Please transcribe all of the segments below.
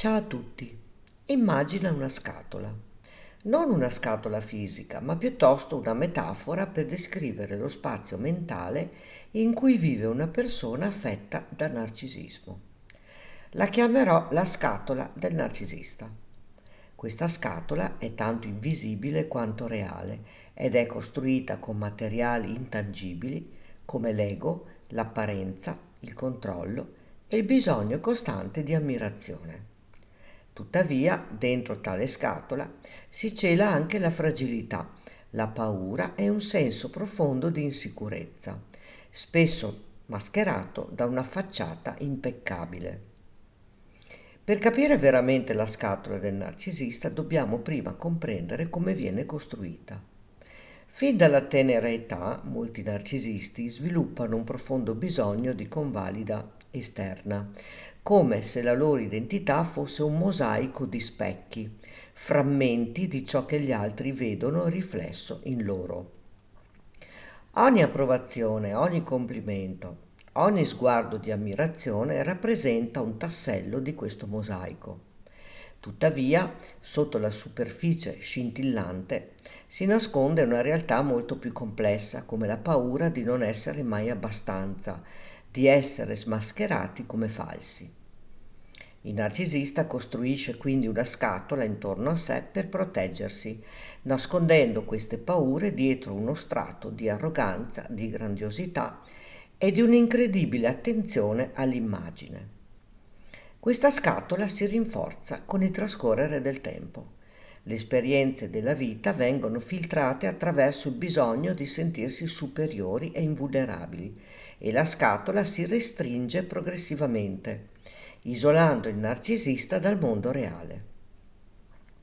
Ciao a tutti. Immagina una scatola. Non una scatola fisica, ma piuttosto una metafora per descrivere lo spazio mentale in cui vive una persona affetta da narcisismo. La chiamerò la scatola del narcisista. Questa scatola è tanto invisibile quanto reale ed è costruita con materiali intangibili come l'ego, l'apparenza, il controllo e il bisogno costante di ammirazione. Tuttavia, dentro tale scatola si cela anche la fragilità, la paura e un senso profondo di insicurezza, spesso mascherato da una facciata impeccabile. Per capire veramente la scatola del narcisista dobbiamo prima comprendere come viene costruita. Fin dalla tenera età, molti narcisisti sviluppano un profondo bisogno di convalida esterna, come se la loro identità fosse un mosaico di specchi, frammenti di ciò che gli altri vedono riflesso in loro. Ogni approvazione, ogni complimento, ogni sguardo di ammirazione rappresenta un tassello di questo mosaico. Tuttavia, sotto la superficie scintillante si nasconde una realtà molto più complessa, come la paura di non essere mai abbastanza, di essere smascherati come falsi. Il narcisista costruisce quindi una scatola intorno a sé per proteggersi, nascondendo queste paure dietro uno strato di arroganza, di grandiosità e di un'incredibile attenzione all'immagine. Questa scatola si rinforza con il trascorrere del tempo. Le esperienze della vita vengono filtrate attraverso il bisogno di sentirsi superiori e invulnerabili e la scatola si restringe progressivamente, isolando il narcisista dal mondo reale.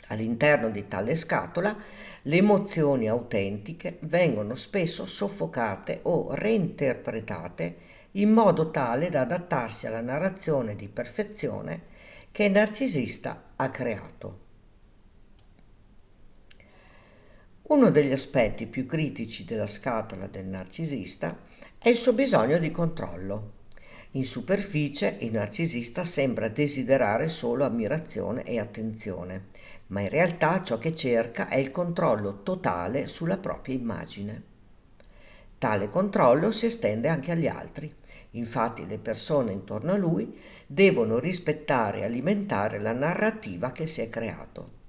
All'interno di tale scatola le emozioni autentiche vengono spesso soffocate o reinterpretate in modo tale da adattarsi alla narrazione di perfezione che il narcisista ha creato. Uno degli aspetti più critici della scatola del narcisista è il suo bisogno di controllo. In superficie il narcisista sembra desiderare solo ammirazione e attenzione, ma in realtà ciò che cerca è il controllo totale sulla propria immagine. Tale controllo si estende anche agli altri. Infatti le persone intorno a lui devono rispettare e alimentare la narrativa che si è creato.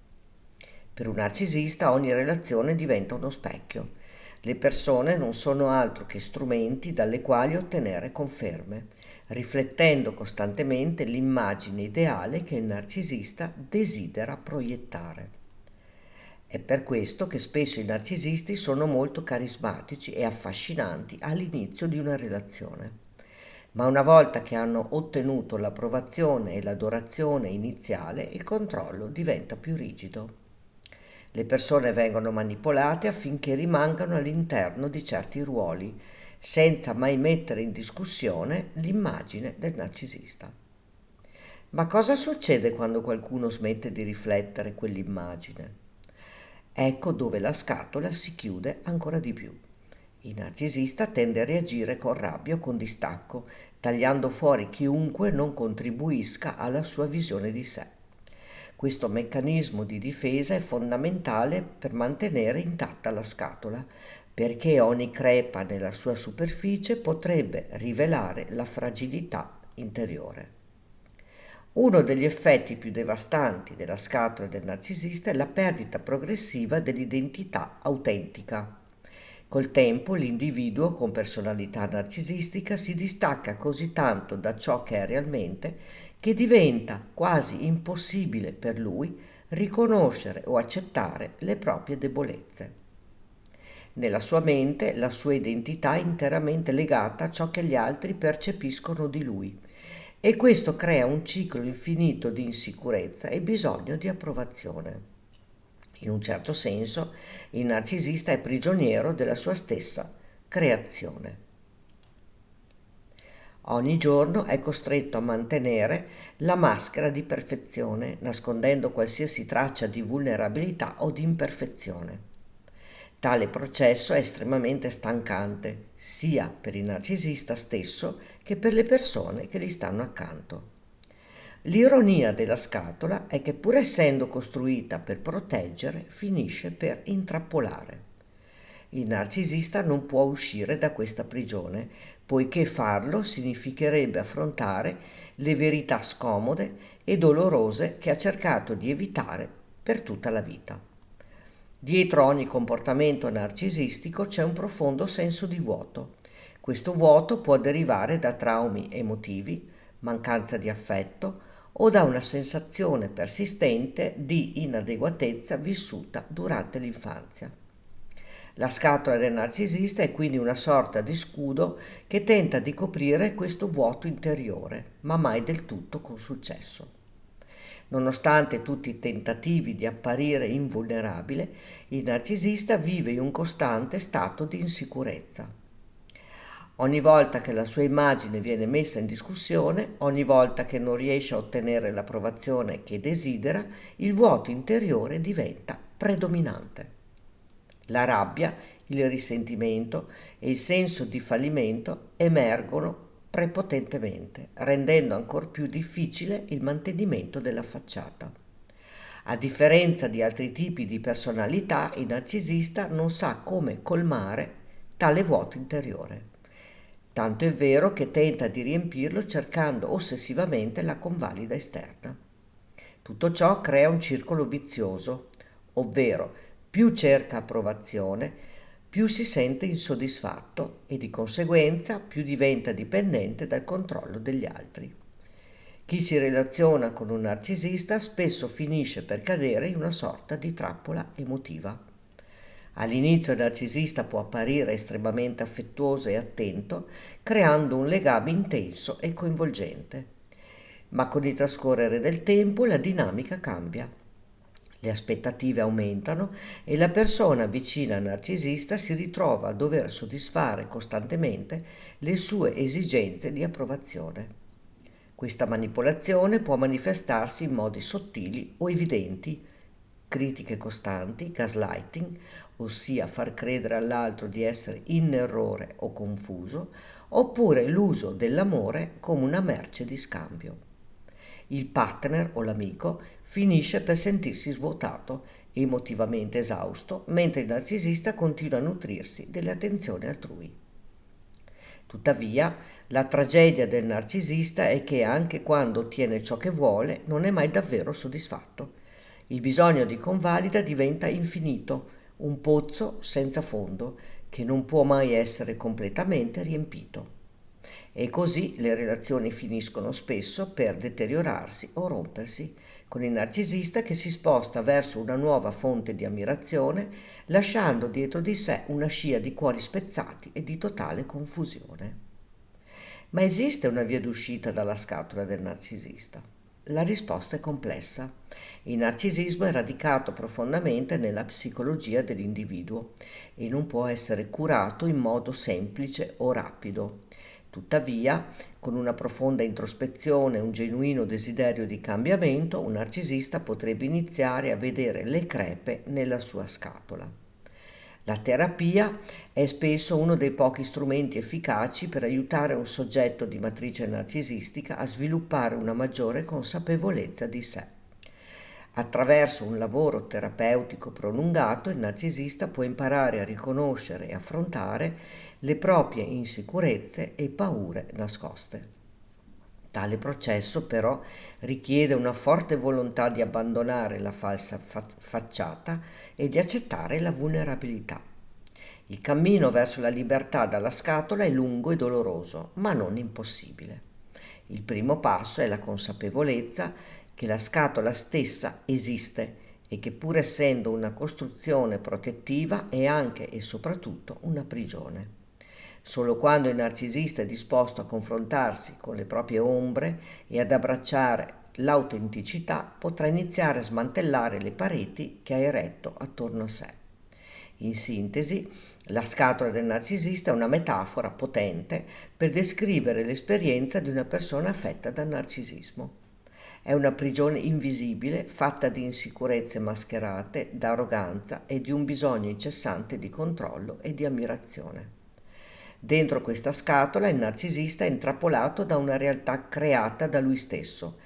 Per un narcisista ogni relazione diventa uno specchio. Le persone non sono altro che strumenti dalle quali ottenere conferme, riflettendo costantemente l'immagine ideale che il narcisista desidera proiettare. È per questo che spesso i narcisisti sono molto carismatici e affascinanti all'inizio di una relazione. Ma una volta che hanno ottenuto l'approvazione e l'adorazione iniziale, il controllo diventa più rigido. Le persone vengono manipolate affinché rimangano all'interno di certi ruoli, senza mai mettere in discussione l'immagine del narcisista. Ma cosa succede quando qualcuno smette di riflettere quell'immagine? Ecco dove la scatola si chiude ancora di più. Il narcisista tende a reagire con rabbia o con distacco, tagliando fuori chiunque non contribuisca alla sua visione di sé. Questo meccanismo di difesa è fondamentale per mantenere intatta la scatola, perché ogni crepa nella sua superficie potrebbe rivelare la fragilità interiore. Uno degli effetti più devastanti della scatola del narcisista è la perdita progressiva dell'identità autentica. Col tempo l'individuo con personalità narcisistica si distacca così tanto da ciò che è realmente che diventa quasi impossibile per lui riconoscere o accettare le proprie debolezze. Nella sua mente la sua identità è interamente legata a ciò che gli altri percepiscono di lui e questo crea un ciclo infinito di insicurezza e bisogno di approvazione. In un certo senso, il narcisista è prigioniero della sua stessa creazione. Ogni giorno è costretto a mantenere la maschera di perfezione, nascondendo qualsiasi traccia di vulnerabilità o di imperfezione. Tale processo è estremamente stancante, sia per il narcisista stesso che per le persone che gli stanno accanto. L'ironia della scatola è che pur essendo costruita per proteggere, finisce per intrappolare. Il narcisista non può uscire da questa prigione, poiché farlo significherebbe affrontare le verità scomode e dolorose che ha cercato di evitare per tutta la vita. Dietro ogni comportamento narcisistico c'è un profondo senso di vuoto. Questo vuoto può derivare da traumi emotivi, mancanza di affetto o da una sensazione persistente di inadeguatezza vissuta durante l'infanzia. La scatola del narcisista è quindi una sorta di scudo che tenta di coprire questo vuoto interiore, ma mai del tutto con successo. Nonostante tutti i tentativi di apparire invulnerabile, il narcisista vive in un costante stato di insicurezza. Ogni volta che la sua immagine viene messa in discussione, ogni volta che non riesce a ottenere l'approvazione che desidera, il vuoto interiore diventa predominante. La rabbia, il risentimento e il senso di fallimento emergono prepotentemente, rendendo ancor più difficile il mantenimento della facciata. A differenza di altri tipi di personalità, il narcisista non sa come colmare tale vuoto interiore. Tanto è vero che tenta di riempirlo cercando ossessivamente la convalida esterna. Tutto ciò crea un circolo vizioso, ovvero più cerca approvazione, più si sente insoddisfatto e di conseguenza più diventa dipendente dal controllo degli altri. Chi si relaziona con un narcisista spesso finisce per cadere in una sorta di trappola emotiva. All'inizio il narcisista può apparire estremamente affettuoso e attento, creando un legame intenso e coinvolgente. Ma con il trascorrere del tempo la dinamica cambia. Le aspettative aumentano e la persona vicina al narcisista si ritrova a dover soddisfare costantemente le sue esigenze di approvazione. Questa manipolazione può manifestarsi in modi sottili o evidenti: critiche costanti, gaslighting, ossia far credere all'altro di essere in errore o confuso, oppure l'uso dell'amore come una merce di scambio. Il partner o l'amico finisce per sentirsi svuotato, emotivamente esausto, mentre il narcisista continua a nutrirsi delle attenzioni altrui. Tuttavia, la tragedia del narcisista è che anche quando ottiene ciò che vuole, non è mai davvero soddisfatto. Il bisogno di convalida diventa infinito, un pozzo senza fondo che non può mai essere completamente riempito. E così le relazioni finiscono spesso per deteriorarsi o rompersi, con il narcisista che si sposta verso una nuova fonte di ammirazione, lasciando dietro di sé una scia di cuori spezzati e di totale confusione. Ma esiste una via d'uscita dalla scatola del narcisista? La risposta è complessa. Il narcisismo è radicato profondamente nella psicologia dell'individuo e non può essere curato in modo semplice o rapido. Tuttavia, con una profonda introspezione e un genuino desiderio di cambiamento, un narcisista potrebbe iniziare a vedere le crepe nella sua scatola. La terapia è spesso uno dei pochi strumenti efficaci per aiutare un soggetto di matrice narcisistica a sviluppare una maggiore consapevolezza di sé. Attraverso un lavoro terapeutico prolungato, il narcisista può imparare a riconoscere e affrontare le proprie insicurezze e paure nascoste. Tale processo però richiede una forte volontà di abbandonare la falsa facciata e di accettare la vulnerabilità. Il cammino verso la libertà dalla scatola è lungo e doloroso, ma non impossibile. Il primo passo è la consapevolezza che la scatola stessa esiste e che pur essendo una costruzione protettiva è anche e soprattutto una prigione. Solo quando il narcisista è disposto a confrontarsi con le proprie ombre e ad abbracciare l'autenticità potrà iniziare a smantellare le pareti che ha eretto attorno a sé. In sintesi, la scatola del narcisista è una metafora potente per descrivere l'esperienza di una persona affetta da narcisismo. È una prigione invisibile fatta di insicurezze mascherate, da arroganza e di un bisogno incessante di controllo e di ammirazione. Dentro questa scatola il narcisista è intrappolato da una realtà creata da lui stesso.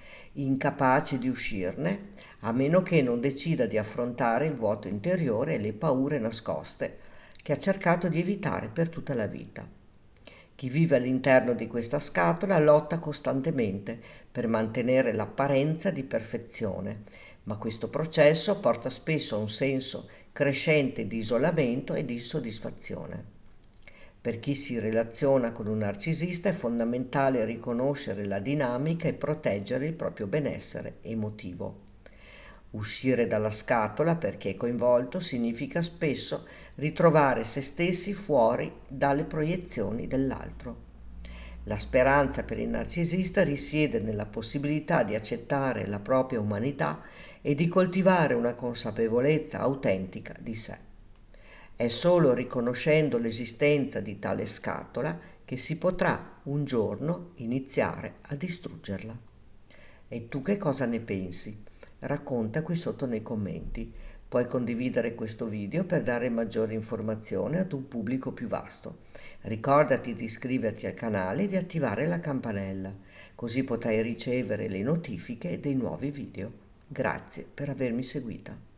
incapace di uscirne, a meno che non decida di affrontare il vuoto interiore e le paure nascoste che ha cercato di evitare per tutta la vita. Chi vive all'interno di questa scatola lotta costantemente per mantenere l'apparenza di perfezione, ma questo processo porta spesso a un senso crescente di isolamento e di insoddisfazione. Per chi si relaziona con un narcisista è fondamentale riconoscere la dinamica e proteggere il proprio benessere emotivo. Uscire dalla scatola per chi è coinvolto significa spesso ritrovare se stessi fuori dalle proiezioni dell'altro. La speranza per il narcisista risiede nella possibilità di accettare la propria umanità e di coltivare una consapevolezza autentica di sé. È solo riconoscendo l'esistenza di tale scatola che si potrà un giorno iniziare a distruggerla. E tu che cosa ne pensi? Racconta qui sotto nei commenti. Puoi condividere questo video per dare maggiori informazioni ad un pubblico più vasto. Ricordati di iscriverti al canale e di attivare la campanella, così potrai ricevere le notifiche dei nuovi video. Grazie per avermi seguita.